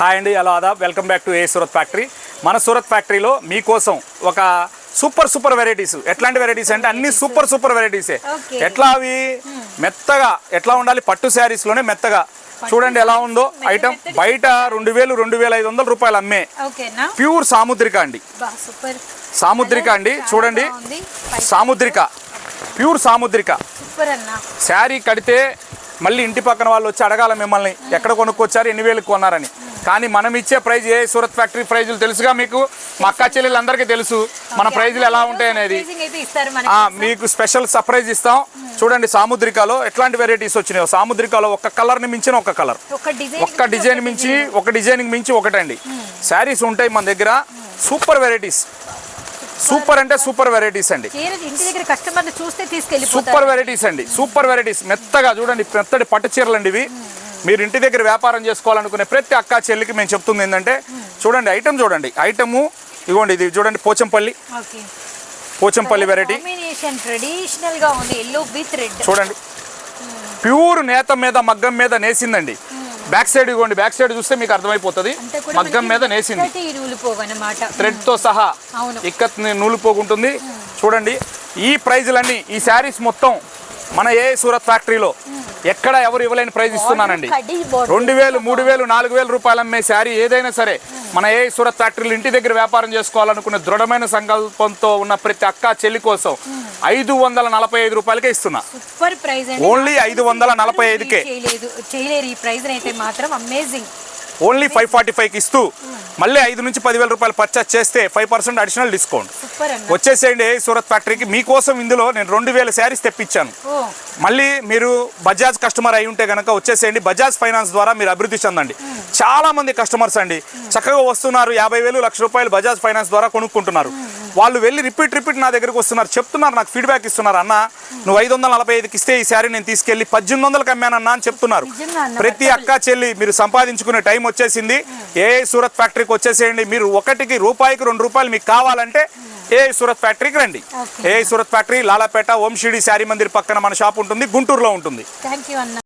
Hi అండి, hello ఆదాబ్, welcome back to A Surat factory. మన సూరత్ ఫ్యాక్టరీలో మీకోసం ఒక సూపర్ వెరైటీస్. ఎట్లాంటి వెరైటీస్ అంటే అన్ని సూపర్ వెరైటీసే. ఎట్లా అవి మెత్తగా ఎట్లా ఉండాలి, పట్టు శారీస్లోనే మెత్తగా చూడండి ఎలా ఉందో ఐటమ్. బయట 2,000-2,500 రూపాయలు అమ్మే ప్యూర్ సాముద్రిక అండి. సాముద్రిక అండి, చూడండి సాముద్రిక, ప్యూర్ సాముద్రిక. శారీ కడితే మళ్ళీ ఇంటి పక్కన వాళ్ళు వచ్చి అడగాల మిమ్మల్ని ఎక్కడ కొనుక్కొచ్చారు, ఎన్ని వేలకు కొన్నారని. కానీ మనం ఇచ్చే ప్రైజ్ ఏ సూరత్ ఫ్యాక్టరీ ప్రైజులు తెలుసుగా మీకు, మా అక్క చెల్లెళ్ళందరికీ తెలుసు మన ప్రైజులు ఎలా ఉంటాయి అనేది. మీకు స్పెషల్ సర్ప్రైజ్ ఇస్తాం. చూడండి సాముద్రికలో ఎట్లాంటి వెరైటీస్ వచ్చినాయో. సాముద్రికలో ఒక కలర్ని మించిన ఒక కలర్, ఒక్క డిజైన్ మించి ఒక డిజైన్కి మించి ఒకటండి శారీస్ ఉంటాయి మన దగ్గర. సూపర్ వెరైటీస్, సూపర్ అంటే సూపర్ వెరైటీస్ అండి. సూపర్ వెరైటీస్ అండి, సూపర్ వెరైటీస్. మెత్తగా చూడండి, మెత్తడి పట్టు చీరలు అండి ఇవి. మీరు ఇంటి దగ్గర వ్యాపారం చేసుకోవాలనుకునే ప్రతి అక్క చెల్లికి మేము చెప్తుంది ఏంటంటే, చూడండి ఐటమ్, చూడండి ఐటము ఇదిగోండి. ఇది చూడండి పోచంపల్లి వెరైటీ చూడండి. ప్యూర్ నేత మీద మగ్గం మీద నేసిందండి. బ్యాక్ సైడ్ ఇవ్వండి, బ్యాక్ సైడ్ చూస్తే మీకు అర్థమైపోతుంది. మగ్గం మీద నేసింది థ్రెడ్ తో సహా, ఇక్కత్ నూలుపోగుంటుంది. చూడండి ఈ ప్రైజులన్నీ, ఈ శారీస్ మొత్తం మన ఏ సూరత్ ఫ్యాక్టరీలో ఎక్కడ ఎవరు ఇవ్వలేని ప్రైజ్ ఇస్తున్నానండి. 2,000, 3,000, 4,000 రూపాయలు అమ్మే శారీ ఏదైనా సరే మన ఏ సూరత్ ఫ్యాక్టరీలో ఇంటి దగ్గర వ్యాపారం చేసుకోవాలనుకునే దృఢమైన సంకల్పంతో ఉన్న ప్రతి అక్క చెల్లి కోసం 545 రూపాయలకే ఇస్తున్నా. ఓన్లీ 545కే, ఓన్లీ 545కి ఇస్తూ మళ్ళీ 5 నుంచి 10,000 రూపాయలు పర్చేస్ చేస్తే 5% అడిషనల్ డిస్కౌంట్. వచ్చేసేయండి సూరత్ ఫ్యాక్టరీకి. మీకోసం ఇందులో నేను 2,000 శారీస్ తెప్పించాను. మళ్ళీ మీరు బజాజ్ కస్టమర్ అయి ఉంటే కనుక వచ్చేసేయండి. బజాజ్ ఫైనాన్స్ ద్వారా మీరు అభివృద్ధి చెందండి. చాలా మంది కస్టమర్స్ అండి చక్కగా వస్తున్నారు, 50,000, 1,00,000 రూపాయలు బజాజ్ ఫైనాన్స్ ద్వారా కొనుక్కుంటున్నారు. వాళ్ళు వెళ్ళి రిపీట్ నా దగ్గరకు వస్తున్నారు, చెప్తున్నారు, నాకు ఫీడ్బ్యాక్ ఇస్తున్నారు. అన్న నువ్వు 545కి ఇస్తే ఈ శారీ నేను తీసుకెళ్ళి 1800కి అమ్మానన్నా అని చెప్తున్నారు. ప్రతి అక్క చెల్లి మీరు సంపాదించుకునే టైం వచ్చేసింది. ఏ సూరత్ ఫ్యాక్టరీకి వచ్చేసేయండి. మీరు ఒకటికి రూపాయికి 2 రూపాయలు మీకు కావాలంటే ఏ సూరత్ ఫ్యాక్టరీకి రండి. ఏ సూరత్ ఫ్యాక్టరీ లాలాపేట ఓం షిరిడి శారీ మందిర్ పక్కన మన షాప్ ఉంటుంది, గుంటూరులో ఉంటుంది.